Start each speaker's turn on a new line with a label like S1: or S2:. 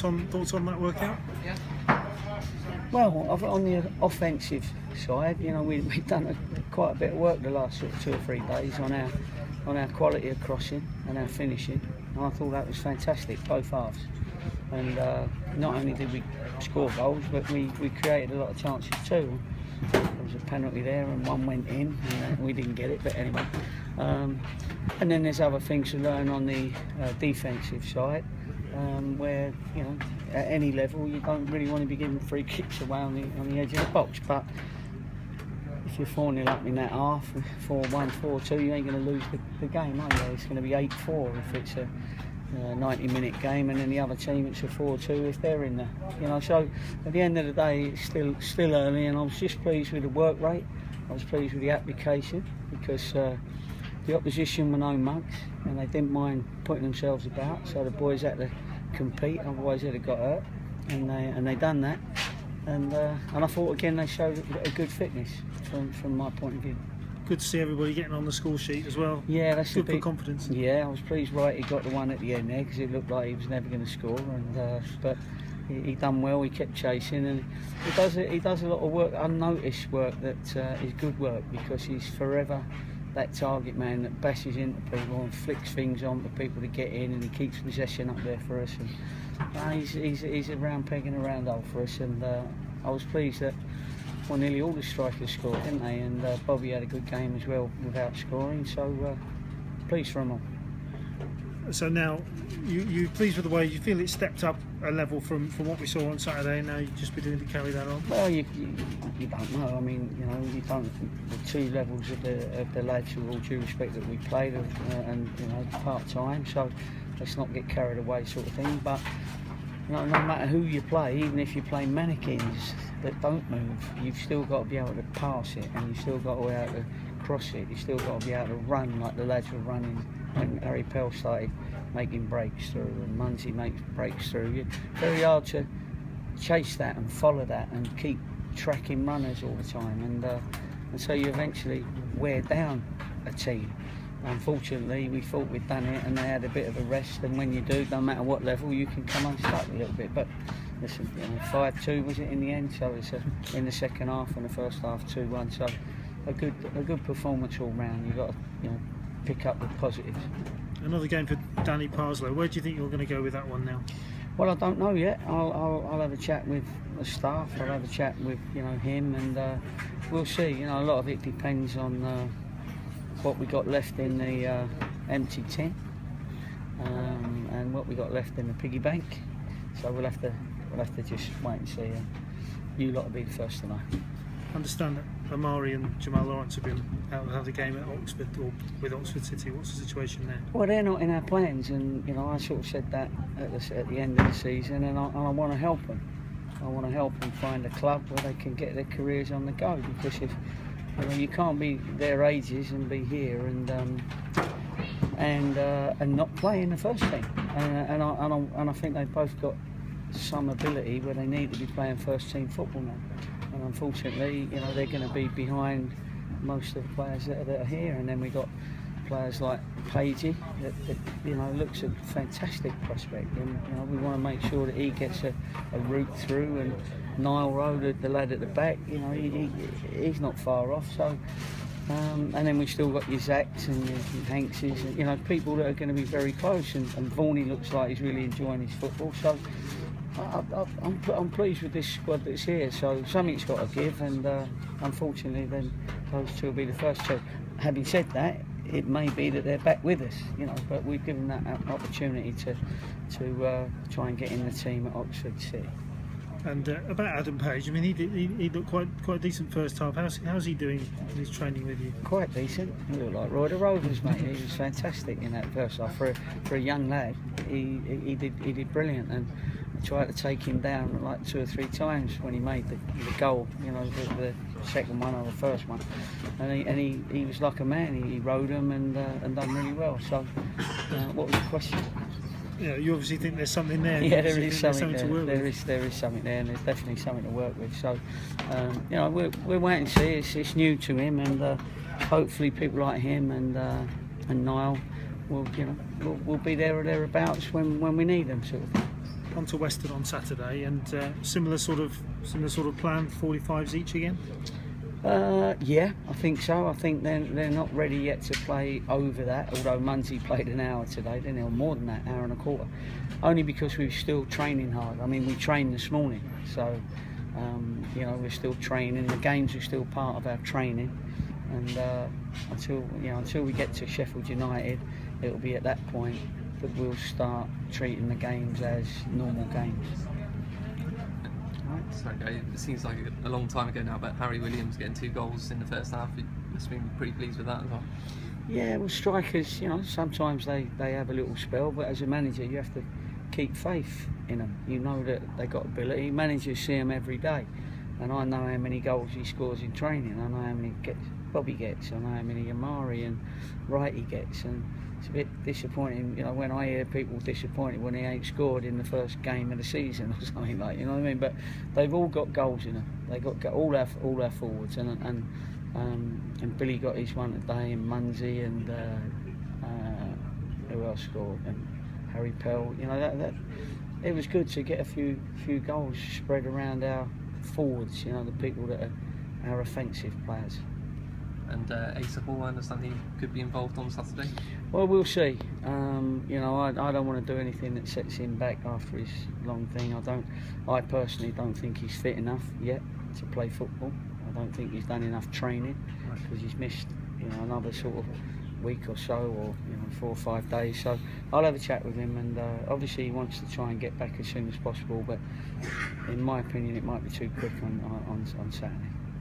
S1: on that workout?
S2: Well, on the offensive side, you know, we've done quite a bit of work the last sort of 2 or 3 days on our quality of crossing and our finishing. And I thought that was fantastic, both halves. And not only did we score goals, but we created a lot of chances too. There was a penalty there and one went in, and we didn't get it, but anyway. And then there's other things to learn on the defensive side, where, you know, at any level you don't really want to be giving free kicks away on the edge of the box. But if you're 4-0 up in that half, 4-1, 4-2, you ain't going to lose the game, are you? It's going to be 8-4 if it's a 90-minute game, and then the other team it's a 4-2 if they're in there. You know, so at the end of the day, it's still early, and I was just pleased with the work rate. I was pleased with the application because the opposition were no mugs, and they didn't mind putting themselves about. So the boys had to compete, otherwise they'd have got hurt, and they done that. And I thought again they showed a good fitness from my point of view.
S1: Good to see everybody getting on the score sheet as well.
S2: Yeah, that's
S1: good for confidence.
S2: Yeah, I was pleased. Right, he got the one at the end there because it looked like he was never going to score, and but he done well. He kept chasing, and he does a lot of work, unnoticed work that is good work, because he's forever that target man that bashes into people and flicks things on for people to get in, and he keeps possession up there for us. And he's a round peg in a round hole for us, and I was pleased that. Well, nearly all the strikers scored, didn't they? And Bobby had a good game as well without scoring, so pleased for them all.
S1: So now, you're pleased with the way you feel it stepped up a level from what we saw on Saturday, and now you've just been doing to carry that on?
S2: Well, you don't know. I mean, you know, you don't. The 2 levels of the lads, with all due respect, that we played, and you know, part time. So let's not get carried away, sort of thing. But no matter who you play, even if you play mannequins that don't move, you've still got to be able to pass it, and you've still got to be able to cross it. You've still got to be able to run like the lads were running when Harry Pell started making breaks through, and Munsey makes breaks through. It's very hard to chase that and follow that and keep tracking runners all the time, and so you eventually wear down a team. Unfortunately, we thought we'd done it, and they had a bit of a rest. And when you do, no matter what level, you can come unstuck a little bit. But listen, you know, 5-2 was it in the end? So it's in the second half, and the first half 2-1. So a good performance all round. You've got to, you know, pick up the positives.
S1: Another game for Danny Parslow. Where do you think you're going to go with that one now?
S2: Well, I don't know yet. I'll have a chat with the staff. I'll have a chat with, you know, him, and we'll see. You know, a lot of it depends on what we got left in the empty tin, and what we got left in the piggy bank. So we'll have to just wait and see. You lot will be the first to know.
S1: I understand that Amari and Jamal Lawrence have been out of the game at Oxford, or with Oxford City. What's the situation there?
S2: Well, they're not in our plans, and you know, I sort of said that at the end of the season, and I want to help them. I want to help them find a club where they can get their careers on the go, because if you know, you can't be their ages and be here and not play in the first team. And I think they've both got some ability where they need to be playing first team football now. And unfortunately, you know, they're going to be behind most of the players that are here. And then we got players like Pagey that you know, looks a fantastic prospect, and you know, we want to make sure that he gets a route through. And Niall Rowe, the lad at the back, you know, he's not far off. So and then we've still got your Zacks and your Hankses, and you know, people that are going to be very close. And Vaughan looks like he's really enjoying his football. So I'm pleased with this squad that's here. So something's got to give, and unfortunately, then those two will be the first two. Having said that, it may be that they're back with us, you know, but we've given that opportunity to try and get in the team at Oxford City.
S1: And about Adam Page, I mean, he looked quite decent first half. How's he doing in his training with you? Quite decent.
S2: He looked like Roy the Rovers, mate. He was fantastic in that first half for a young lad. He did brilliant, and I tried to take him down like 2 or 3 times when he made the goal. You know, the second one or the first one, and he was like a man. He rode them and done really well. So, what was the question?
S1: Yeah, you obviously think there's something there.
S2: Yeah, there is something there.
S1: To work
S2: there is something there, and there's definitely something to work with. So, you know, we're waiting to see. It's new to him, and hopefully people like him and Niall will, you know, will be there or thereabouts when we need them, sort of thing.
S1: onto Western on Saturday, and similar sort of plan, 45s each again.
S2: Yeah, I think so. I think they're not ready yet to play over that. Although Munsey played an hour today, didn't they? Or more than that, hour and a quarter. Only because we're still training hard. I mean, we trained this morning, so you know, we're still training. The games are still part of our training, and until we get to Sheffield United, it'll be at that point that we'll start treating the games as normal games.
S3: So it seems like a long time ago now, but Harry Williams getting 2 goals in the first half, you must have been pretty pleased with that as well.
S2: Yeah, well, strikers, you know, sometimes they have a little spell, but as a manager you have to keep faith in them. You know that they got ability. Managers see them every day, and I know how many goals he scores in training. I know how many Bobby gets. I know how many Amari and Wrighty gets, and it's a bit disappointing, you know, when I hear people disappointed when they ain't scored in the first game of the season or something like, you know what I mean? But they've all got goals in them. They got all our forwards, and Billy got his one today, and Munsey, and who else scored? And Harry Pell. You know, that it was good to get a few goals spread around our forwards. You know, the people that are our offensive players.
S3: And Asa Hall, I understand he could be involved on Saturday.
S2: Well, we'll see. You know, I don't want to do anything that sets him back after his long thing. I personally don't think he's fit enough yet to play football. I don't think he's done enough training, because he's missed, you know, another sort of week or so, or, you know, 4 or 5 days. So I'll have a chat with him, and obviously he wants to try and get back as soon as possible. But in my opinion, it might be too quick on Saturday.